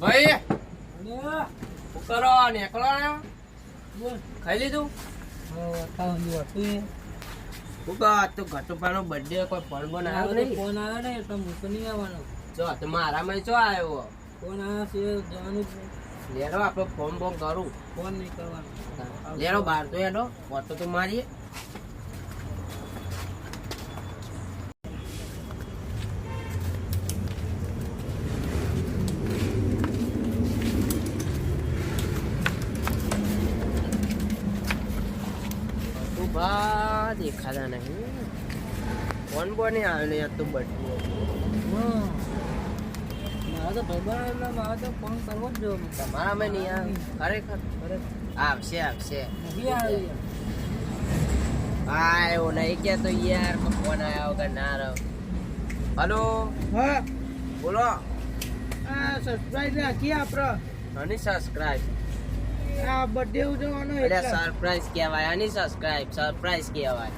ભાઈ કરો નીકળો ને ખાઈ લીધું તું ઘટુપાનો બર્થડે કોઈ ફોન બોન આવ્યો નહીં? ફોન આવ્યો ને એટલે હું તો નહીં આવવાનો. જો તો મારામાં ચો આવ્યો ફોન આવ્યો છે જવાનું જ લેરો આપણે ફોન બોન કરું ફોન નહીં કરવાનો. લેરો બહાર તો એનો ફોટો તો મારીએ દેખાતા નહીં ફોન બોન આવે ને તું બર્થડે મારા તો ભાઈ એટલે મારે તો ફોન કરવો જ જોઈએ. તમારામાં નહીં આવે ખરેખર આવશે આવશે નથી આવી. હા એવું નહીં કે તો યાર ફોન આવ્યા વગર ના રહ્યો. હલો હા બોલો. સબસ્ક્રાઇબ રાખીએ આપણે. હની સબસ્ક્રાઇબ આ બર્થડે ઉજવવાનો એટલે સરપ્રાઈઝ કહેવાય. હની સબસ્ક્રાઇબ સરપ્રાઈઝ કહેવાય.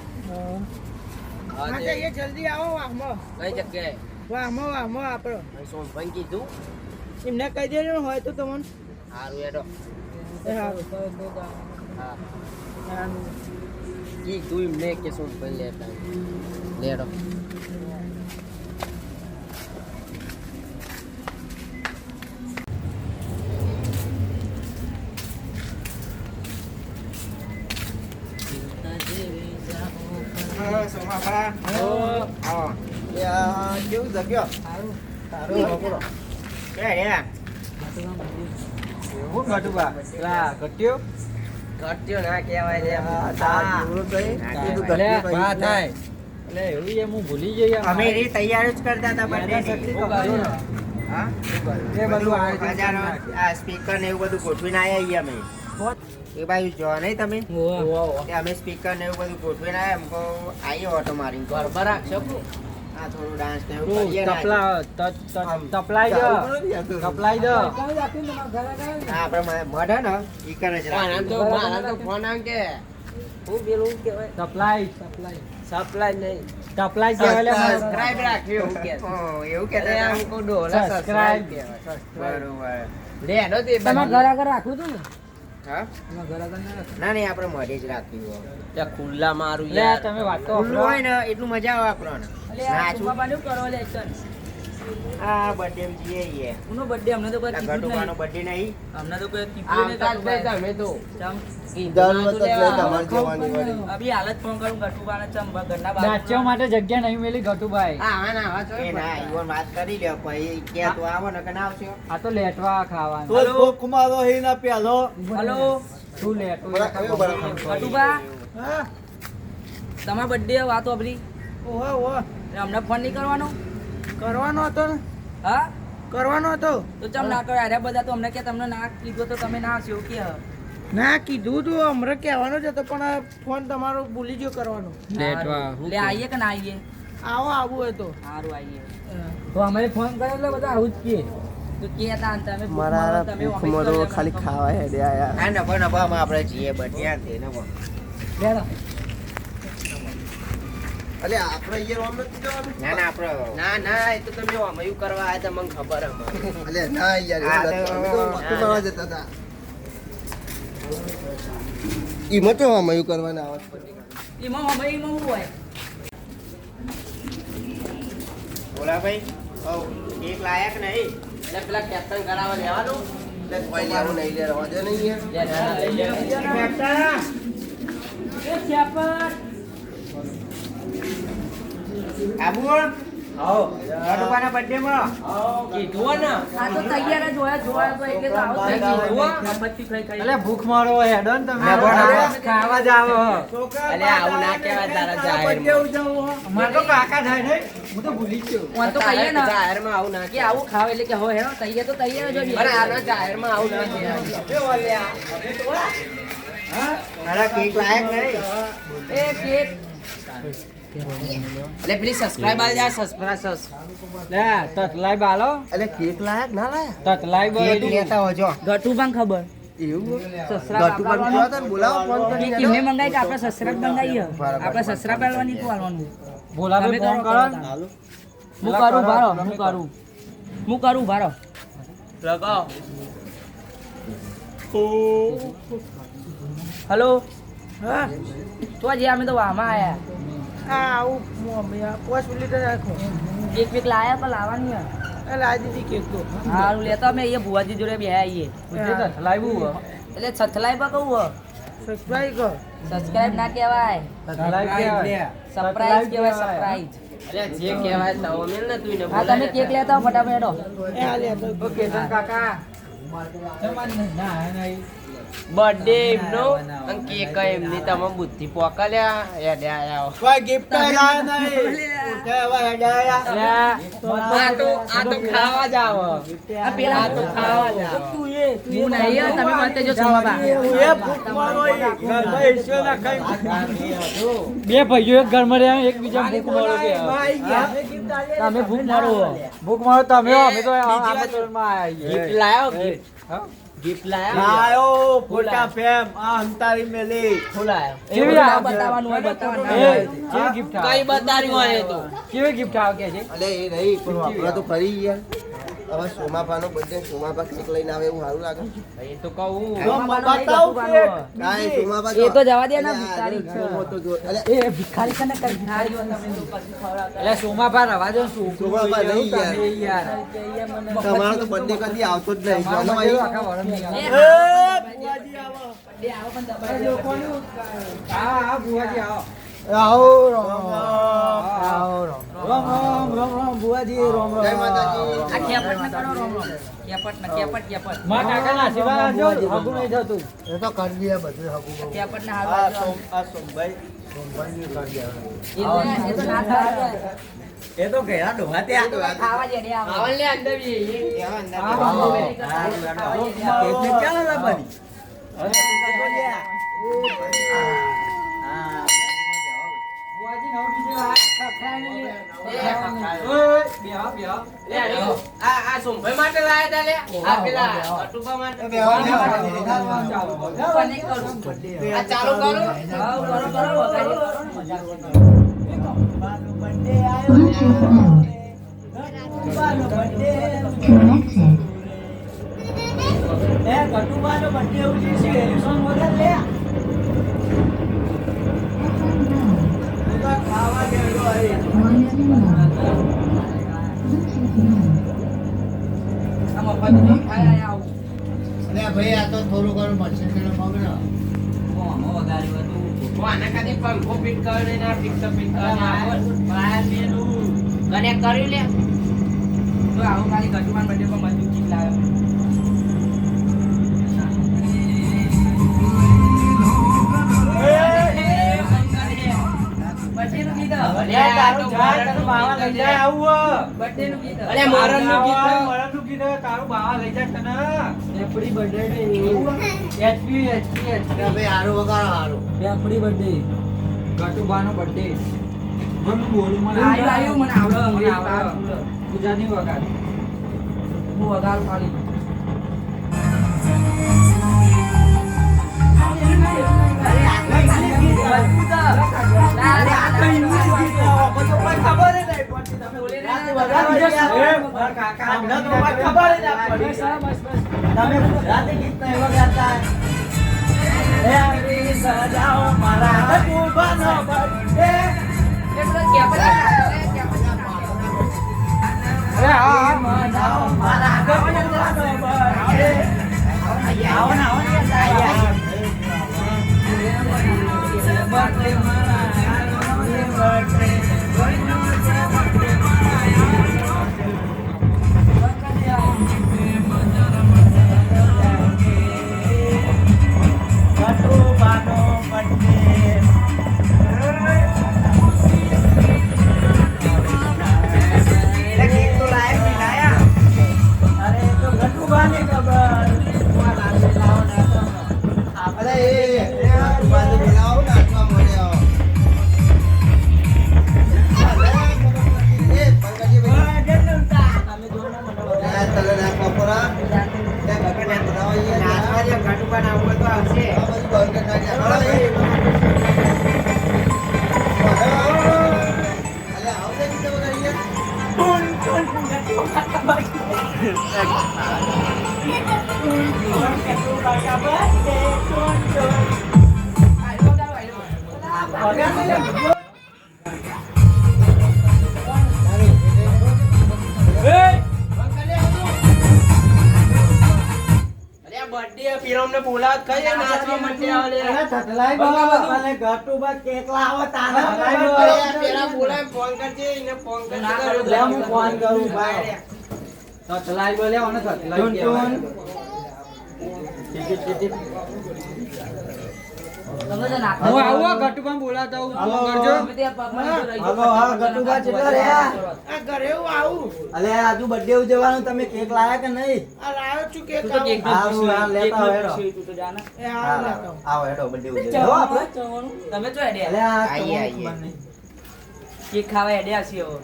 હા જઈએ જલ્દી આવો વાહમાં. કઈ જગ્યાએ? વાહમાં આપણો સોનભાઈ કીધું એમને કહી દેજો હોય તો તમને સારું એડો હા કીધું એમને કે સોનભાઈ લેતા લેડો. કેવું જગ્યો સારું તારું બપોરો એવું ઘટુબા પેલા ઘટ્યો ઘટ્યો ના કહેવાય લે. એટલે એવું એમ હું ભૂલી જઈ અમે એ તૈયાર જ કરતા હતા birthday હા એ બધું આ સ્પીકર ને એવું બધું ગોઠવીને આયા અમે એ બાજુ જો નહીં તમે કે અમે સ્પીકર ને એવું બધું ગોઠવીને આયા એમ કહો આયો ઓટો મારી ગરબા રાખશો કો? આ થોડું ડાન્સ ને એવું કરીએ ને તપલાઈ દો હા આપણે મઢે ને ઈ કરે છે મારા તો ફોન આમ કે હું પેલું કહેવાય સપ્લાય નહીં સબસ્ક્રાઇબ રાખ્યો એવું કે એવું કે અરે આમ કો ડોલા સબસ્ક્રાઇબ કહેવાય. બરોબર લેડો તે તમારે ઘર આગળ રાખવું હતું ને હા તમારે ઘર આગળ ના રાખવું. ના નહીં આપણે મોઢે જ રાખ્યું ત્યાં ખુલ્લા મારું લે યાર. તમે વાત તો ખુલ્લું હોય ને એટલું મજા આવે આપણને નાચવું આ બર્થડે માં જઈએ ઈએ ઉનો બર્થડે અમને તો કોઈ આ કીધું જ ઘટુબાનો નહીં. બર્થડે નહીં અમને તો કોઈ કીધું નહીં આવતા જ નહીં તમે તો ચમ કીધું ના તો લેવા. અભી હાલત ફોન કરું ગટુબાને ચમ ઘરના બહાર નાચવા માટે જગ્યા નહીં મેલી ગટુબાઈ. આવા ના આવા એ ના ઈવન વાત કરી લ્યો પછી કે તું આવો ને કે ના આવશો આ તો લેટવા ખાવાનું. હલો શું લેટવા ગટુબા તમારો બર્થડે વાત આપણી અમને ફોન નહીં કરવાનો હતો ને હા કરવાનો હતો તો ચમ ના કરો અરે બધા તો અમને કે તમને ના કીધું તો તમે ના હશો કે ના કીધું તું હમરે કહેવાનો જ હતો પણ આ ફોન તમારો ભૂલી ગયો કરવાનો લે આવીએ કે ના આવીએ આવું હોય તો સારું આવીએ તો અમે ફોન કર્યો એટલે બધા આવું જ કે તો કે હતા તમે મારા તમે ભૂખમાં તો ખાલી ખાવા હેડે આયા હા નભો નભામાં આપણે જઈએ બટિયા તે નભો લેલો અલે આપણે અહીંયા રોમ નથી જવાનું ના ના આપણે ના ના એ તો તમે અમયું કરવા આયા તા મને ખબર હે અલે ના યાર અમે તો મસ્ત માવા જતા હતા ઈ મતો અમયું કરવાના આવે એમાં અમે એમાં શું હોય બોલા ભાઈ ઓ એક લાયક નહીં એટલે પેલા કેપ્ટન કરાવવા લેવાનું એટલે કોઈ લેવું નહીં લે રવા દે નહીં લે ના ના લઈ લે આબુ આવો ગટુબાના બર્થડે માં કીધું ને આ તો તૈયાર જ હોય જોવા તો એટલે તો આવું થઈ ગયું મોમબત્તી ખાઈ એટલે ભૂખ મારો હેડો ને તમે ખાવા જ આવો અલે આવું ના કહેવાય તારા જાહેરમાં. મારે તો કાકા થાય ને હું તો ભૂલી જ ગયો હું તો કહીએ ને જાહેરમાં આવું ના કે આવું ખાવ એટલે કે હો હેડો તૈયાર તો તૈયાર જ પણ આના જાહેરમાં આવું ના કહેવાય. મારા કેક લાયક નહીં એ કેક એટલે પેલી સબસ્ક્રાઇબ આલ જા સબસ્ક્રાઇબ લે તતલાઈ બાલો અલે કેક લાયક ના લાયા તતલાઈ કેક લેતા હોજો ગટુ પણ ખબર એવું સસરા ગટુબા જો તને બોલાવો ફોન કરી કિમને મંગાઈ કે આપણે સસરા મંગાઈએ આપણે સસરા પહેલવાની તું આલવાનું બોલાવે ફોન કરો હું કરું ભારો હું કરું ભારો લગાવ. હલો હા તો જે અમે તો વામાં આયા આ આવું મમ્મી આ 5 મિનિટ જ રાખો કેક વેક લાયા પણ લાવવાની હે એ લાવી દીધી કેક તો હારું લેતો અમે અહીંયા ભુવાજી જોડે બેહ્યા આવીએ લાવ્યું એટલે છથલાઈ પર કહું સબસ્ક્રાઇબ કર સબસ્ક્રાઇબ ના કહેવાય સરપ્રાઈઝ કહેવાય સરપ્રાઈઝ અલ્યા જે કહેવાય તો અમે ને તું ને હા તમે કેક લેતા આવો ફટાફટ હેડો એ આ લે તો ઓકે કાકા બર્થડે એમનો અને કેક એમની તમે બુદ્ધિ પોકલ્યા હેડે આયા કોઈ ગિફ્ટ લાયા નહીં ઉઠાવા હેડાયા આ તો ખાવા જાવ આ પેલા આ તો ખાવા જાવ હું નહીં હો, તમે બોલતે જો સોમાબા એ ભૂખ મારો ઘરમાં ઈશ્વર ના કઈ બે ભાઈઓ એક ઘરમાં રહ્યા એકબીજા ભૂખ મારો કે તમે ભૂખ મારો તમે અમે તો આમે તો ગિફ્ટ લાયો ગિફ્ટ લાયા લાયો ફોટા ફેમ આ અંતારી મેલી ખોલાયો કેવી આ બતાવવાનું હોય બતાવવાનું કેવી ગિફ્ટ કઈ બતાવ્યું હોય એ તો કેવી ગિફ્ટ આવે કે છે અલે એ નહીં પણ વાપરા તો ફરી યાર હવે સોમાપાનો બર્થડે સોમાપા કેક લઈને આવે એવું સારું લાગે એ તો કહું કાઈ સોમાપા એ તો જવા દે ને ભિખારી છે તો જો અલે એ ભિખારી છે ને કઈ ભિખારીઓ તમે તો પછી ખવડાવતા એટલે સોમાપા રવા દો સોમાપા નહીં યાર તમારો તો બર્થડે કદી આવતો જ નહીં જોનો ભાઈ આવો રામ બુઆજી રોમ જય માતાજી આ કેપટ ને કરો રોમ રોમ કેપટ માં કાકાના આશીર્વાદ જો હગું નહીં થતું એ તો કરી દે બધું હબુ કેપટ ને આ હાલ સોમભાઈ સોમભાઈ કરી દે એ તો ના થાય એ તો ગયા ડોહા ત્યાં ખાવા જે રે આવો આવન લે અંદર બી એટલે ચાલે ના બની બુઆજી નવ બીજી વાત આ સોમભાઈ માટે લાયા તા લે આ પેલા અટુબા માટે આ ચાલુ કરો ભાઈ આ તો થોડું ઘણું મશીન મગનો આના કદી પંખો ફિટ કરે ના ફિક્સ ફિટ કરે કનેક્ટ કરી લે તો આવું ખાલી ગટુમાન બર્થડે પર મજૂર ચીજ લાવ્યો બર્થડે નું ગીત તારું જાય તારું બાવા લઈ જાય આવું બર્થડે નું ગીત અલે મરણ નું ગીત મરણનું કીધું તારું બાવા લઈ જાય તને એપડી બર્થડે એચપી ભાઈ હારું વગાડો હારું એપડી બર્થડે ગટુબાનો બર્થડે મન બોલું મને આયુ મને આવડે ગુજરાતી વગાડ હું વગાડ ખાલી આવશે બર્થડે પીરમને બોલાવત કઈ નાચવા માટે આવે કેક લાવો તારા પેલા બોલાય ફોન કરજે એને ફોન કરજે હું ફોન કરું ભાઈ સતલાઈ બોલે અને સતલાઈ હું આવો ગટુબા બોલાતા હું ફોન કરજો હાલો હા ગટુબા કેટલા રહ્યા આ ઘરે હું આવું અલે આજુ બર્થડે ઉજવવાનું તમે કેક લાયા કે નહીં આ લાવ્યો છું કેક હારું હા લેતા આવો હેડો એ હારું લાવતો. આવો હેડો બર્થડે ઉજવજો આપણે તમે તો હેડે અલે આ આઈએ, તમને આઈએ. ખબર નહીં. કેક ખાવા હેડે આસી હવે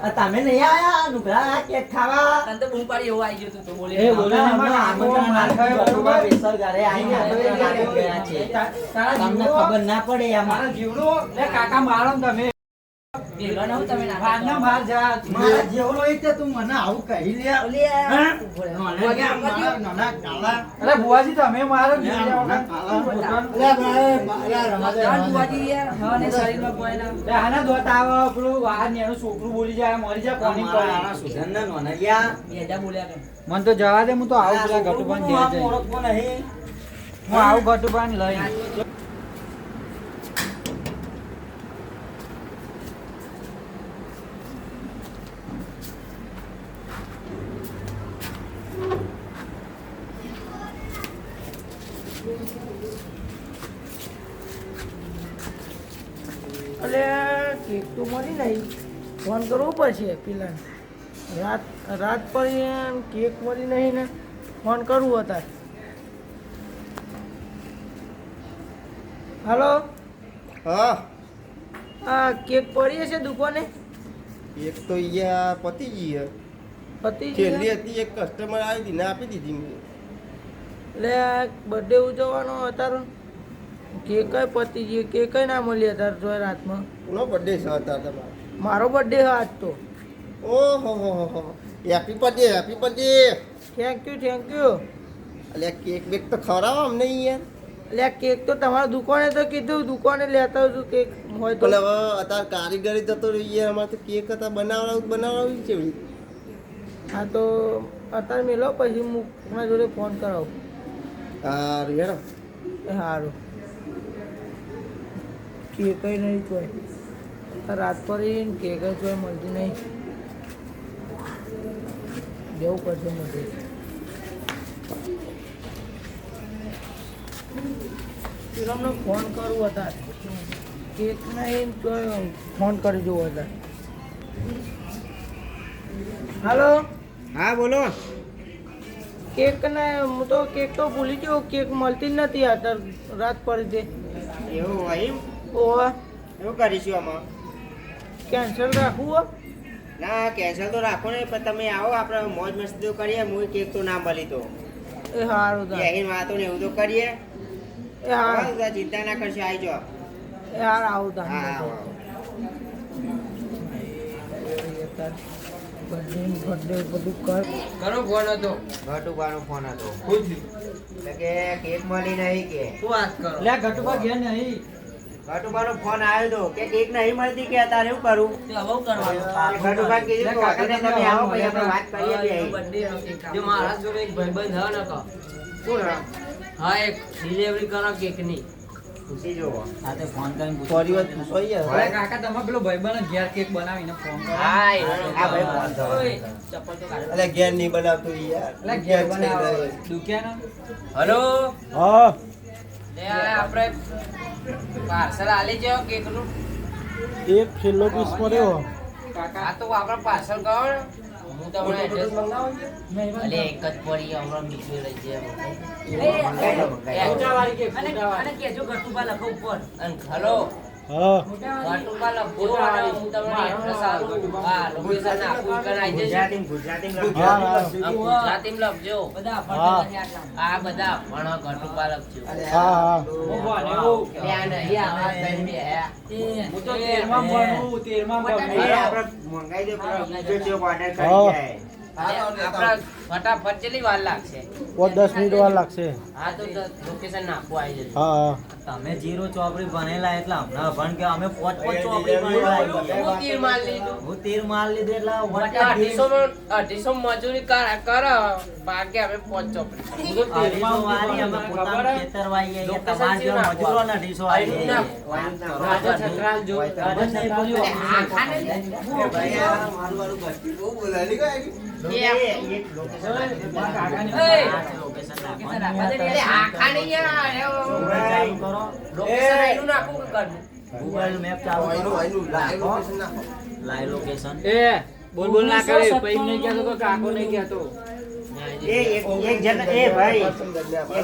આ તમે નહીં આયા નુકરા કેક ખાવા તને તો બૂમ પાડી એવું આવી ગયું તું તો બોલે એ બોલે ને મને આમંત્રણ નાખ્યું ગટુબા સ્પેશિયલ ઘરે આવીને આપણે ગયા છે તમને ખબર ના પડે અમારા જીવડો લે કાકા મારો ને તમે ભેગા ન તમે ના ભાગના બહાર જા મારા જેવડો એ તે તું મને આવું કહી લે હા? અરે બુવાજી તમે મારો જ નહીં આના દોત આવે પેલું વાહન એનું છોકરું બોલી જાય મરી જાય કોની મને તો જવા દે હું તો આવું પેલા ગટુબાન ઘેર જઈ હું આવું ગટુબાન લઈ અલે કેક તો મળી નહીં ફોન કરવો પડશે પેલા રાત પડી ને કેક મળી નહીં ને ફોન કરવું હતા. હાલો હા આ કેક પડી હશે દુકાને એક તો અહીંયા પતી ગઈ હે. પતિ છેલ્લી હતી એક કસ્ટમર આવી હતી ને આપી દીધી મેં. એટલે આ બર્થડે ઉજવવાનો અત્યારે કેક પતી ગઈ કેક ના મળી અત્યારે તો રાતમાં કોનો બર્થડે છે અત્યારે તમારો? મારો બર્થડે હા આજ તો. ઓહો હો happy birthday happy birthday. Thank you. અલ્યા કેક બેક તો ખવડાવો અમને યાર. એટલે આ કેક તો તમારા દુકાને તો કીધું દુકાને લેતા આવજો કેક હોય તો. પણ હવે અત્યારે કારીગરી જતો રહી યાર. અમારે તો કેક હતા બનાવડાવી છે એવી. હા તો અત્યારે મેલો પછી હું મારા જોડે ફોન કરાવું. સારું હેડો. એ સારું કેક નહીં જોઈ રાત પર કેક જોઈ મળતી નહીં જવું પડશે મને. પેલાને ફોન કરવું હતા કેક નહીં તો ફોન કરી જવું હતા. હાલો હા બોલો કેક ને હું તો કેક તો ભૂલી ગયો કેક મળતી જ નથી અત્યારે રાત પડી છે. એવું હોય ઓવા એવું કરીશું આમાં કેન્સલ રાખવું હો? ના કેન્સલ તો રાખો ને પણ તમે આવો આપણે મોજ મસ્તી કરીએ. હું કેક તો ના મળી તો એ સારું અહીં વાતો ને એવું તો કરીએ. એ હાર હા, ચિંતા ના કરશો આવી જાઓ. એ હાર આવું તા હા આવો, આવો. બર્થડે બધું કર ઘણો ફોન હતો ઘટુબાનો ફોન હતો એટલે કે કેક મળી નહીં કે શું વાત કરો લે ગટુબા ઘેર નહીં ઘટુબાનો ફોન આવ્યો તો કે કેક નહીં મળતી કે તારે એવું કરું તે હવે કરવાનું ઘટુબા કીધું કે વખતે તમે આવો પછી આપણે વાત કરીએ બી અહીં. જો મારા જોડે એક ભાઈબંધ હા ન કહો કોણ હા? હા એક ડિલિવરી કરો કેકની પૂછી જુઓ. હા તે ફોન કરીને પૂછો. થોડી વાર પૂછો યાર. અરે કાકા તમે પેલો ભાઈબંધ ઘેર કેક બનાવીને ફોન કરો હા આ ભાઈ ફોન કરો. ઓય, ચપ્પલ તો કાઢો. અલ્યા ઘેર નહીં બનાવતો યાર. એટલે ઘેર બનાવો દુખ્યા હલો હા લે આ આપણે પાર્સલ આલી જાવ કેકનું એક છેલ્લો પીસ પડ્યો આ તો આપણે પાર્સલ કરો ને. હું તમને એડ્રેસ મંગાવું અલે એક જ પડી હમણાં મીઠું લઈ જાય ફોટાવાળી કેક, અને કેજો ગટુબા લખો ઉપર અને હલો હા ગટુબા લખો અને હું તમને એડ્રેસ આપું હા લોકેશન આપું કણ આવી જશે ગુજરાતીમાં હા, હા. ગુજરાતીમાં લખજો હા. આ બધા ભણો ગટુબા લખજો હા હા હું ભણે હું. બે આ નહીં આવા ત્રણ બે હું તો 13માં ભણું, 13માં ભણું. એ આપણે મંગાઈ દો પેલો બીજો ચોક ઓર્ડર કરી હા. જાય. આપણા ફટાફટ કેટલી વાર લાગશે? 5-10 મિનિટ વાર લાગશે. હા તો લોકેશન નાખવું આવી જશે. હા તમે જીરો ચોપડી ભણેલા એટલે હમણાં ભણ કે અમે પોચ ચોપડી ભણેલા હું તીર માર લીધું. હું તીર માર લીધું એટલે વટા 250 મજૂરી કર બાકી અમે 5 ચોપડી. અમે પોતાનું ખેતર વાઈએ છીએ. તમારે જેવા મજૂરોના 250 વાઈએ છીએ. રાજા છત્રાલ જો ખબર નહીં પડ્યું. આ ખાને ગૂગલ મેપ ચાલુ કરો. લાઈવ લોકેશન બોલ ના કરે પૈ નહીં કહેતો તો કાકો નહીં કહેતો. એક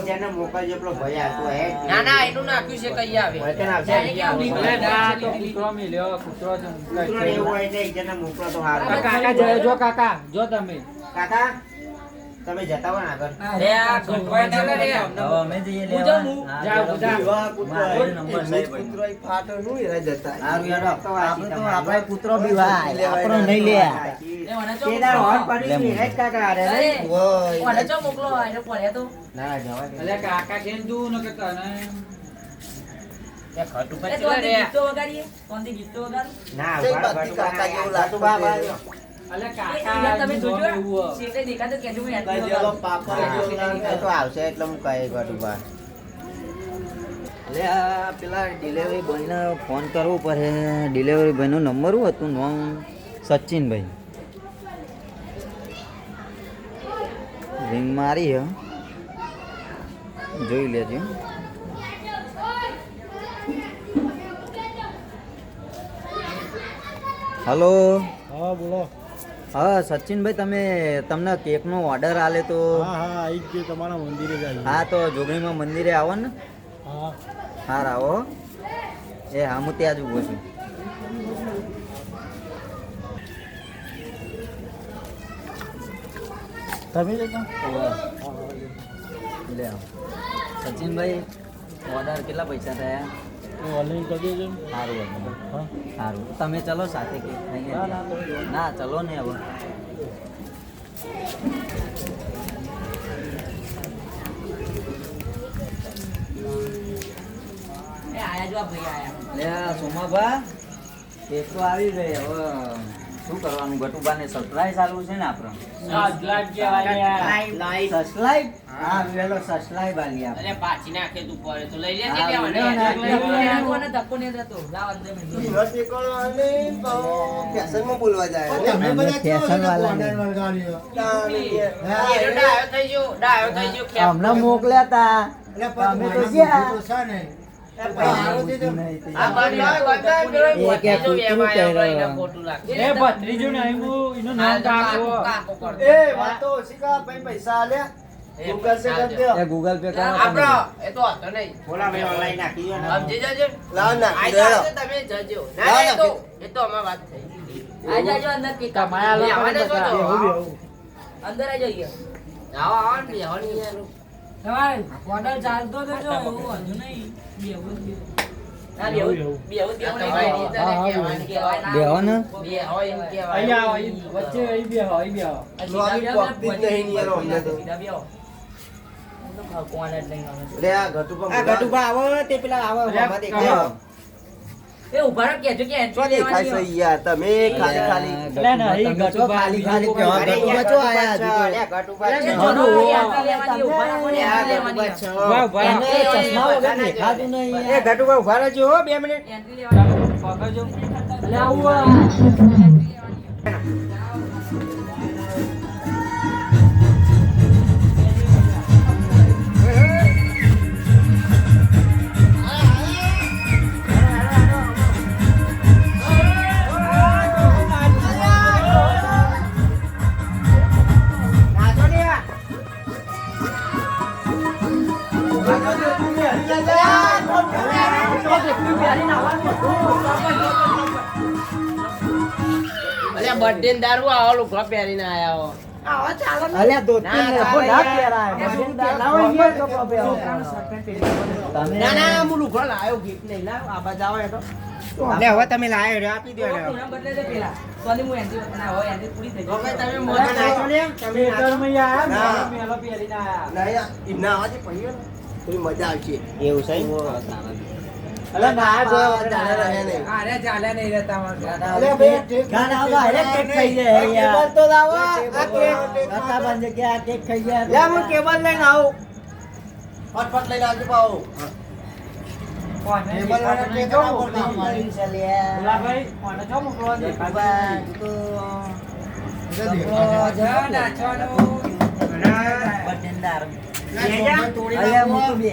જણ મોકલજો પેલો ભાઈ આવતો હે ના ના એનું નાખ્યું છે કઈ આવે વતન આવશે. ત્યારે કેવું નીકળે? અરે ના તો કૂતરો મિલ્યો કૂતરો છે. કૂતરો એવું હોય એટલે એક જણને મોકલો તો સારું. કાકા જાય જો કાકા જો તમે કાકા તમે જતા હો ને આગળ. લે આ ગોઠવાય ના લે રે. હવે અમે જઈએ હું લેવા. જાઉં. હા, જાઓ, ચાલો. જાઓ. મારો નંબર સાહેબ. સારું યાર, આપણે તો આપણે કૂતરો બી વાય આપણો નહીં લે. એ મને ચો કેદાર હોટ પડી લે છે, હેડ કાકા અરે અરે નહીં? મને ચો મોકલો આને પડ્યા તો ના જવા દે. અલે કાકા કેમ તું ન કરતા ને એ ખટ ઉપર એ ચલે કોણથી રે. ગીતો વગાડીએ? કોણથી ગીતો વગાડો? ના ઘટુ બા અલે એ કાકા ઈલા તમે જોજો. એવું શેઠે દેખાતો કહેજો હું યાદ વગાડું. તો આવશે એટલે હું કહે ઘટુ બા. એટલે આ પેલા ડિલિવરી બોયને ફોન કરવો પડે. ડિલિવરી બોયનો નંબર શું હતું? નામ સચિનભાઈ. રિંગ મારી હે, જોઈ લેજો. હલો, હા બોલો. હા સચિનભાઈ, તમને કેકનો ઓર્ડર આલે તો હા આવી જ ગયો તમારા મંદિરે જ આવી. હા તો જોગણીમાં મંદિરે આવો ને. હા હા આવો. એ હા હું ત્યાં જ ઊભો છું. તમે જતા લે આવો. સચિનભાઈ, ઓર્ડર કેટલા પૈસા થયા? ઓનલાઈન કરી દેજો ને. સારું હતું. હા સારું, તમે ચલો સાથે કેક ખાઈને. ના, ના, તો ના ચલો ને હવે. એ આયા જો આ ભાઈ આયા. લે આ સોમાભા, કેક તો આવી ગઈ. હવે શું કરવાનું? ગટુબાને સરપ્રાઈઝ આલવું છે ને આપણે. લાઈવ કહેવાય યાર. સબસ્ક્રાઇબ. હા વેલો સબસ્ક્રાઇબ આલી આપણે. અરે પાછી નાખે તું પડે તો લઈ હા, લેજે લ્યો ને, લેવાને. કોને ધક્કો નહીં થતો. લાવ અંદર મેં. બોલવા જાય અમે ફેશન વાળા ને ડાયો થઈ ગયો ખેપ. હમણાં મોકલ્યા તા. અમે તો ગયા. આ બાજુ એ કે કૂતરું પહેરો. ખોટું લાગે. એ ભત્રીજો ને હું એનું નામ કાકો. કાકો કરતો. એ ગૂગલ પે કરો આપણો તમે. એ તો હતો નહીં. બોલા મેં ઓનલાઈન નાખી દો ને. સમજી જજો. લાવ નાખી આઈ દો. જાજો તમે જજો. ના ના, એ તો અમાર વાત થઈ. આ જાજો અંદર કેક કાપો. તમારા લે, લોકોને આવવાને બધા. તો જો. અંદર આવી જઈએ. આવો આવો ને બેહવાની યાર. તમારે ઓર્ડર ચાલતો તો જો એવું હજુ નહીં. બેવું જ ના બેવું એવું. બેવું આ બેવું તમારી નહીં. રીતે ને કહેવાની કહેવાય ના. બેહો ને. બે હોય એમ કહેવાય. અહીંયા આવો, અહીં વચ્ચે અહીં બેહો, અહીં બેહો. લોબી પોપતી જ નહીં યાર અમને તો. લે આ ઘટુ પર આ ઘટુ બા આવો તે પેલા આવો અરે, મામા દેખાય. એ ઉભા રહો કહેજો કે શું દેખાય છે યાર તમે ખાલી ખાલી એટલે નહીં, તમે તો ગટુબા ખાલી ખાલી બીજું કહેવા. અરે ઘટુબા યાર, ચો આયા હજુ તો. લે ઘટુ બા છે. અરે, ઘટુ જો, બા. યાર, લેવાની, ઉભા રહો ને, આ યાર, ઘટુ બા લેવાની. છે. ઉભા, ઉભા. એને ચશ્મા વગર દેખાતું નહીં એ યાર. ઘટુ બા ઉભા રહેજો હો 2 મિનિટ. એન્ટ્રી લેવાની. પકડજો. લે, આવું. નાચો ને યાર. અલ્યા બર્થડે ને દારૂ આવો લુગડો પહેરીને આયા હો. અલ્યા દોસ્તી ના, ને ચાલે ના યાર. પહેરાય. ના હોય યાર કપડાં પહેરો. તમે ના ના હું લુગડો લાયો ગિફ્ટ નહીં લાવ આ બાજુ આવો એ તો એટલે હવે તમે લાયો રે આપી દો ને પૂરા બદલે છે પેલા સોલી હું એન્ટ્રી ના હોય એન્ટ્રી પૂરી થઈ ગઈ હવે તમે તમે મોઢા નાખો ને તમે ખેતરમાં આયા ના. મેલો પહેરીને આયા નહીં એમના આવાજે પડીએ ને થોડી મજા આવશે એવું છે અલા ના જો ચાલે રહે નહીં અરે ચાલે નહીં રહેતા મારે અરે ભાઈ ગાના આવા અરે કેક ખાઈ જાય યાર તો લાવો આ કેક ગાતા બંધ કે આ કેક ખાઈ જાય લે હું કેબલ લઈને આવું ફટફટ લઈને આવજો પાઓ ટેબલ વાળા ટેક ના પડતા મારી ચાલે ભાઈ કોને જો મોકલવા દે બટેન્દાર તોડી અરે હું તો બે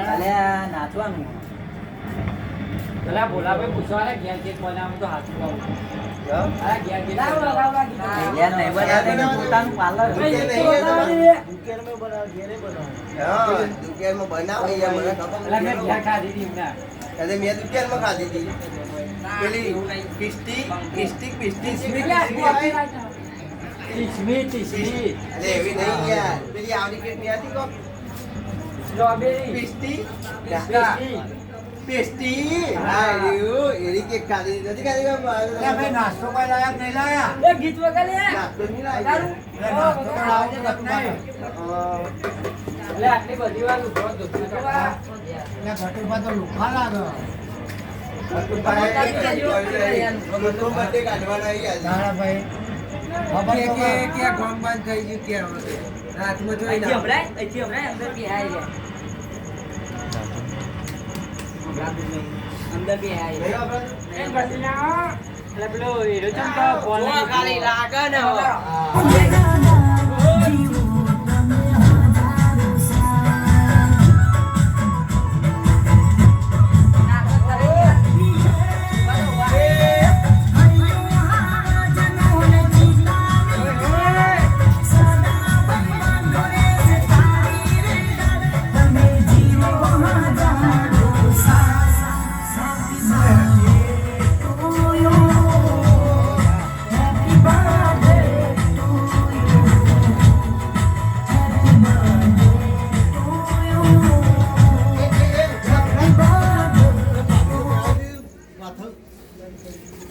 અલે નાચવાનું પેલા બોલાભાઈ પૂછવા ને ઘેર કેક બનાવું તો હાથું કહું અરે ઘેર કેક યાર નહીં બનાવે પોતાનું પાર્લર દુકાનમાં બનાવો ઘેરે બનાવો હા દુકાનમાં બનાવો યાર મને એટલે મેં ઘેર ખાધી હતી એમને અરે મેં દુકાનમાં ખાધી હતી પેલી પિસ્ટિક ટીસ્મી અરે એવી નહીં યાર પેલી આવડી કેક ની હતી કો સ્ટ્રોબેરી પેસ્ટી હા એરી કેક ખાધી નથી ખાધી ભાઈ નાસ્તો કોઈ લાયક નહીં લાયા એ ગીત વગર લે નાસ્તો નહીં લાયા નાસ્તો તો લાવો તો નહીં એટલે આટલી બધી વાર ઉભો દુખતું તો ભટુભા તો લુખા લાગે ભટુભા કાઢવાના આવી અહીંથી હમણાં અંદર બેહાઈ રે અંદર બેહાઈ રે એટલે પેલો હીરો ચમકા ફોન ખાલી લાગે ને હવે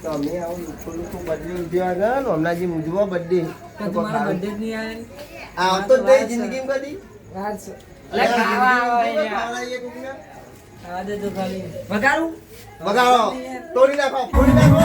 તમે આવું થોડું તો બદલી ઉદ્યોગ હમણાં જે મુજવા બર્થડે આવતો જ નહીં જિંદગીમાં કદી એટલે ખાવા આવે ખાવડાવીએ કોકને. વગાડું વગાડો તોડી નાખો ફોડી નાખો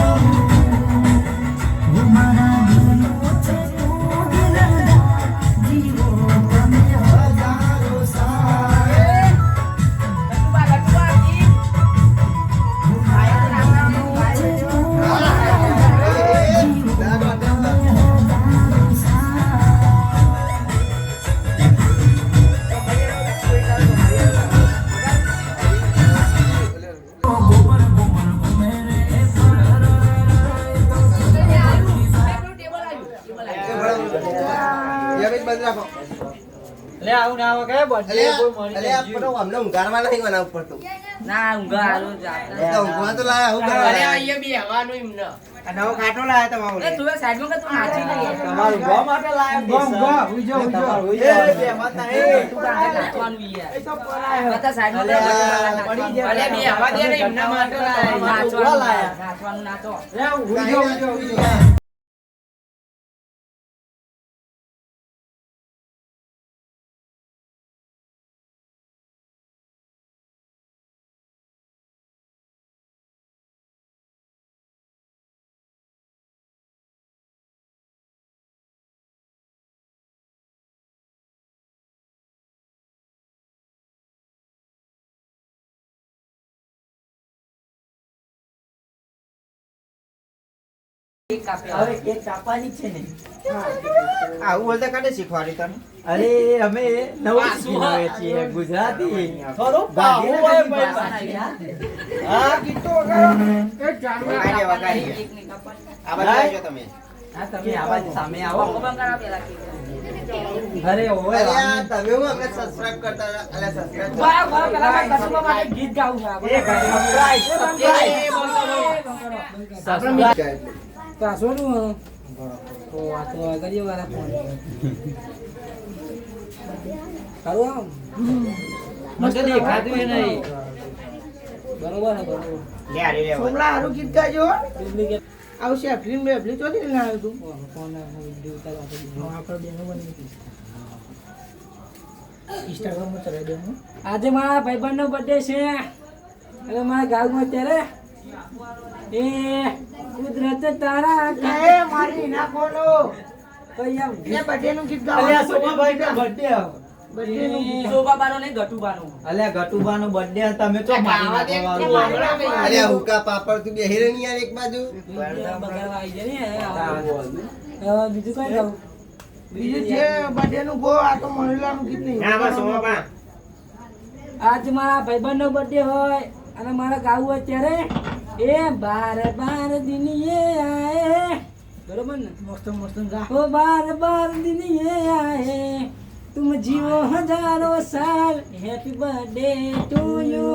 બંધ રાખો લે આવું ના આવે કે બર્થડે કોઈ મળી અલે આ પેલો અમને ઊંઘાડવા નહીં બનાવવું પડતું ના ઊંઘા હારું જાતા તો ઊંઘવા તો લાયા હું અરે કરવા અહીંયા બી હવાનું એમને આ નવો ખાટો લાયા તમારો એ તું સાઈડમાં કે તું નાચી નહીં તમારું ગો માટે લાયા તું નાચવાનું યાર બધા સાઈડમાં પડી જાય. અરે બી હવા દે ને એમના માટે નાચવાનું નાચો હવે કેક કાપવાની છે ને આવું બોલતા કાઢે શીખવાડી તને અરે અમે નવું શીખીએ છીએ ગુજરાતી થોડું ગાડી હોય નથી ભાઈ હા કીધું વગાડી વગાડી આ બાજુ આવજો તમે હા તમે આ બાજુ સામે આવો ભગવાન કરાવ પેલા અરે ઓય અરે આ તમે હું અમને સબસ્ક્રાઇબ કરતા હતા. અલે સબસ્ક્રાઇબ બરાબર પેલા ભાઈ કસુબા માટે ગીત ગાવું છે એ સબસ્ક્રાઇબ પાછોનું તો આ તો કરીએ વાળા ફોન કરું આમ મને તો દેખાતું ય નહીં. બરોબર ને બરોબર. લે આરી લે સોમલા હારું ગીત ગાજો આવશે ફિલ્મ બેફલી તો નહીં લાવ્યો તું આપણે બેનો બની ઇન્સ્ટાગ્રામ માં ચલાવી દેવું. આજે મારા ભાઈબંધનો બર્થડે છે હવે મારા ગામમાં અત્યારે એ કુદરત તારા એ મારી નાખોનો કઈ આમ એ બર્થડે નું ગીત અલ્યા ગાવાનું. સોમાભાઈ નો birthday આવે. બર્થડે નું ગીત શોભાબાનો નહીં ગટુબાનો અલ્યા ગટુબાનો birthday તમે તો મારી ખાવા દે, નાખો. અરે હુકા પાપડ તું બેહી રહી યાર એક બાજુ બગાડવા આવી જાય ને હવે બીજું કઈ કહું બીજું જે બર્થડે નું ગો આ તો મહિલાનું ગીત નહીં. ના બસ સોમા આજ મારા ભાઈબંધનો બર્થડે હોય અને મારા ગાવું અત્યારે એ બાર બાર દિનિયે આયે બરોબર ને મસ્ત મસ્ત ગા. ओ बार बार दिन ये आए तुम जियो हजारों साल happy birthday to you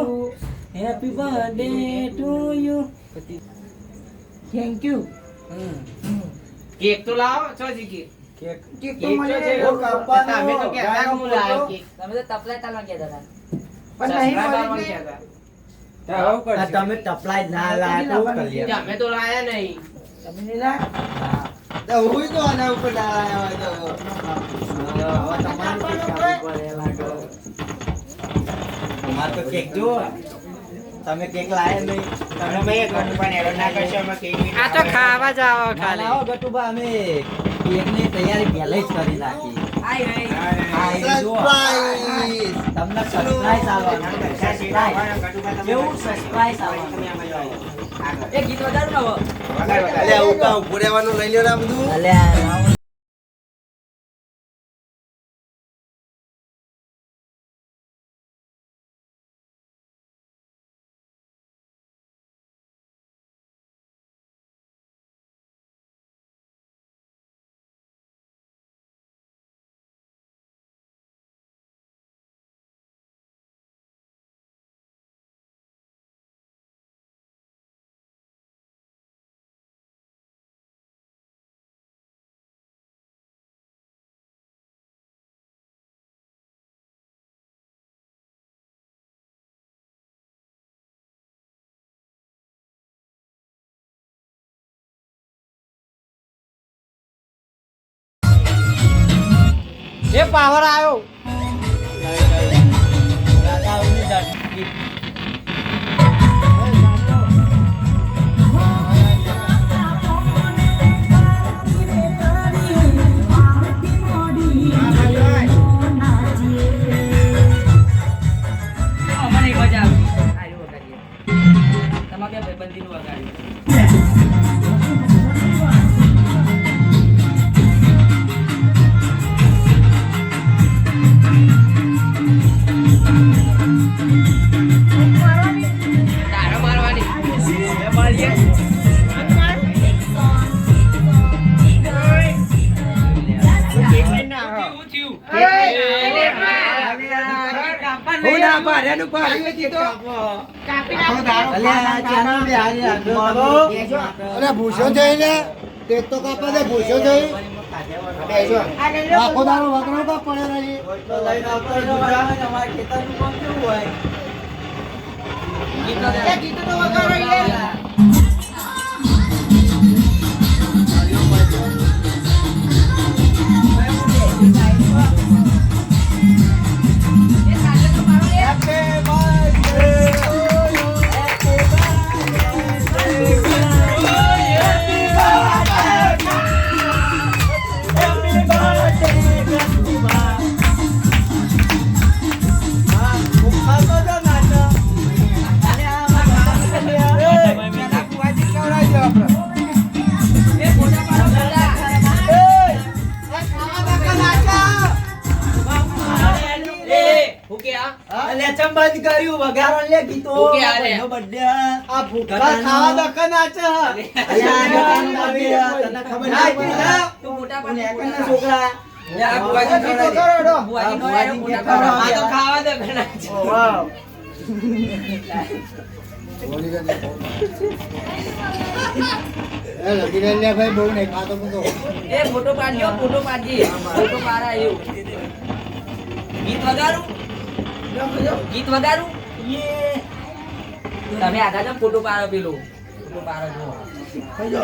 happy birthday to you thank you. Cake તો લાવો છો જી કેક કેક કેક તો તો મને છે ઓ કાપવાનો, તમે તો કહેતા કે હું લાવ્યો કેક તમે તો તપલા તાલવા ગયા હતા પણ નહીં સસરા મળી કહેતા. આ તમે ટપલાય ના લાયા તો કરીએ. કે અમે તો લાયા નહીં તમે નહીં લાયા? તો હું તો આના ઉપર ના આવ્યો હોય તો હવે તમારે કેક કાપવું પડે લાગે. અમારે તો કેક જુઓ. તમે કેક લાયા નહીં. તમે ભાઈ ઘર પર એરો ના કરશો અમે કેક આ તો ખાવા જ આવો ના, ના, હો, ગટુબા, અમે કેકની તૈયારી પહેલા જ કરી નાખી. આઈ આઈ આ એ જુઓ. સરપ્રાઈઝ તમને સરપ્રાઈઝ આવવાનું. કેવું સરપ્રાઈઝ આવવાનું. એ ગીત વગાડું ને હવે અલ્યા હુકા ઉભું રહેવાનું લઈ લ્યો ને આ બધું અલ્યા એ પાવર આવ્યો રાધાઓની દાઢી. અમને મજા આવી આયુ વગાડીએ તમારે ભાઈબંધીનું વગાડ્યું તારો મારવાની હું ના પાડે નું પાડ્યું હતી તો અલ્યા ચાલો બે હારી આગળ. અરે ભૂસો થઈ ને કેક તો કાપા દે ભૂસો થઈ બેસો આખો દાડો વગરો તો પડે રહી તો લઈને આવતો હોય તો તમારા ખેતરનું કામ કેવું હોય? ગીત તો વગાડો યાર. અલ્યા ચમ બંધ કર્યું વગાડો લે ગીતો. ઓકે, હાલે. ભાઈનો birthday આ ભૂખા ખાવા દકા નાચે અલ્યા ગટાનું birthday તને ખબર ના, નહીં ના. તું મોટા પડે. પણ એકના છોકરા આ બુઆજી ગીતો ખવડાવી કરો, બુઆજી નો આ આવ્યો, બુઆજી મોટા ખવડાવી. આ તો ખાવા દે ઘણા વાહ. એ લગી રહ્યા ભાઈ બહુ નહીં ખાતો હું તો એ ફોટો પાડજો ફોટો પાડજી ફોટો પાડા એવું ગીત વગાડું ગીત વગાડું તમે આગળ જાઓ, ફોટો પાડો પેલો ફોટો પાડો જો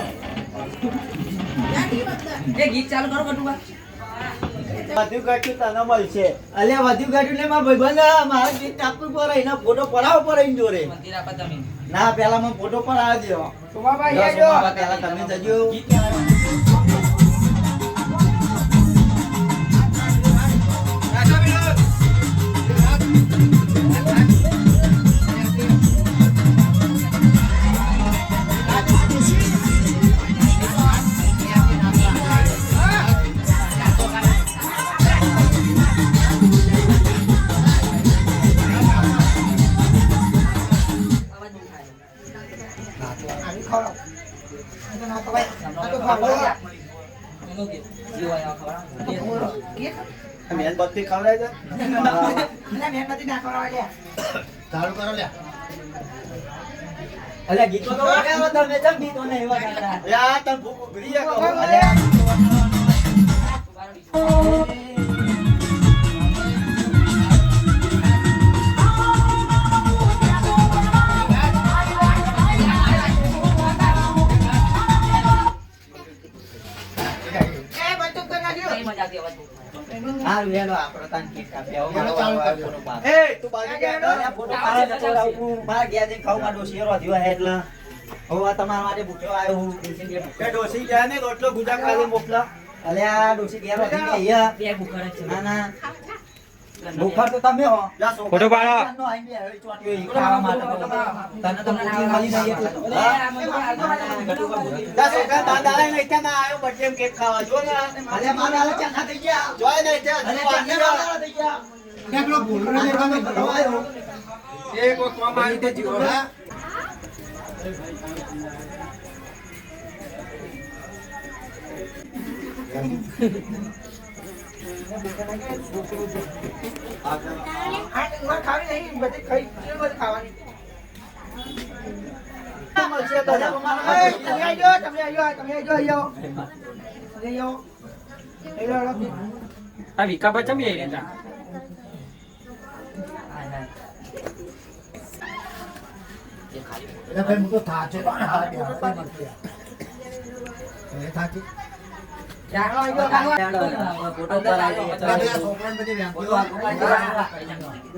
એ ગીત ચાલુ કરો કટુબા વધુ ગાંઠ્યું તને મળશે. અલ્યા વધુ ગાંઠ્યું લે મારા ભાઈબંધ, મારે ગીત કાપવું પડે, એના ફોટો પડાવવો પડે એની જોડે. મંદિર આપા તમે ના પેલા મને ફોટો પડાવી દો. સોમાભાઈ જો, આવજો. સોમાબા પેલા તમે જજો. મેણબત્તી ખવડાવી દે. ચાલુ કરો લ્યા. અલ્યા ગીતો તો વગાડો તમે, ચમ ગીતો નહીં વગાડતા? યા તને ભૂખ ઉઘરી જાય કહું. અલ્યા હા વેલો આપણો તાન કેક કાપ્યા. હવે ચાલો, ચાલુ મારો કરજો. ફોટો પાડ. એ તું બાજુ ગયા અલ્યા ફોટો પાડે તો લાવું. મારા ઘેર જઈને ખાવું, મારો ડોશી એરો થયો હે એટલે. હવે આ તમારા માટે ભૂખ્યો આવ્યો હું. એ ડોશી ગયા ને રોટલો ગુજા ખાલી મોકલા. અલ્યા ડોશી ઘેર વધી ગઈ અહીંયા. બે બુકર છે ના ના ભૂખા તો તમે હો. ફોટો પાડો. નો આઈ બે ચોટ્યો ઈ ખાવા માટે. તને તો ભૂખી મળી નહીં એટલે. દસ વખત દાદા આય નહીં ત્યાં ના આયો બર્થડે માં કેક ખાવા જો ને. અલ્યા મારા હાલે ચાખા થઈ ગયા. જોય નહીં ત્યાં. અલ્યા ચાખા થઈ ગયા. કેટલો ભૂલ ને આવ્યો. એક વખત મામા આવી તો જીવો હા આ વિકાબા ચમ એ રહેતા?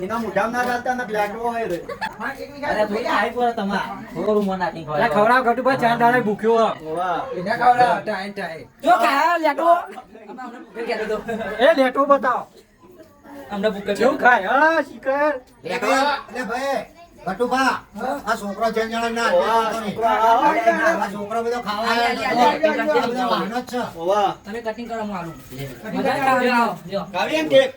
એના મોઢામાં ના ચાલતા ને પ્લેટો હોય રે. અલ્યા ખવડાવ કટુબા, ચાર દાડે ભૂખ્યો હો. જો ખાયા લેટો એ લેટો બતાવો. અમને બુકર કેવું ખાય? હા શિખર. આ છોકરો જેન જણા ના છોકરો બધો ખાવા ઓવા તમે કટિંગ કરો હું આલું મજા ખાવા જો કાવી એમ કેક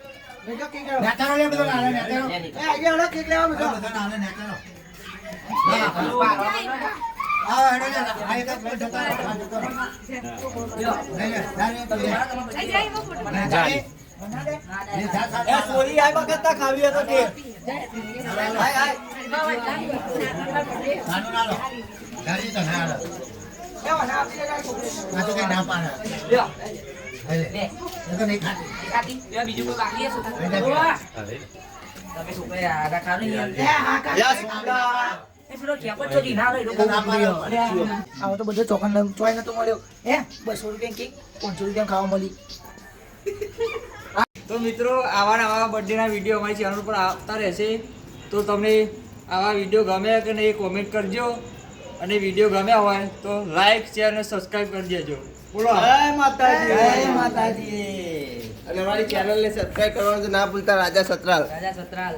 સોરી આ વખત તા ખાવી હતો કેક હાય હાય લ્યો લે કાટી લ્યો બીજું કોઈ બાકી છે શું તમે શું કહે આ ખાવ નહીં યા સુંદા એ પેલો કેપો ચોરી ના લઈ લોકો આવો તો બધો ચોકન ચોય નતો મળ્યો હે 200 રૂપિયા કેક 500 રૂપિયા ખાવા મળી. તો મિત્રો આવા નવા બર્થડેના વિડીયો અમારી ચેનલ પર આવતા રહેશે. તો તમને આવા વિડીયો ગમે કે નહીં કોમેન્ટ કરજો, અને વિડીયો ગમ્યા હોય તો લાઈક શેર અને સબસ્ક્રાઇબ કરી દેજો. બોલો જય માતાજી જય માતાજી. અને અમારી ચેનલને સબસ્ક્રાઇબ કરવાનું ના ભૂલતા. રાજા સતરાલ. રાજા સતરાલ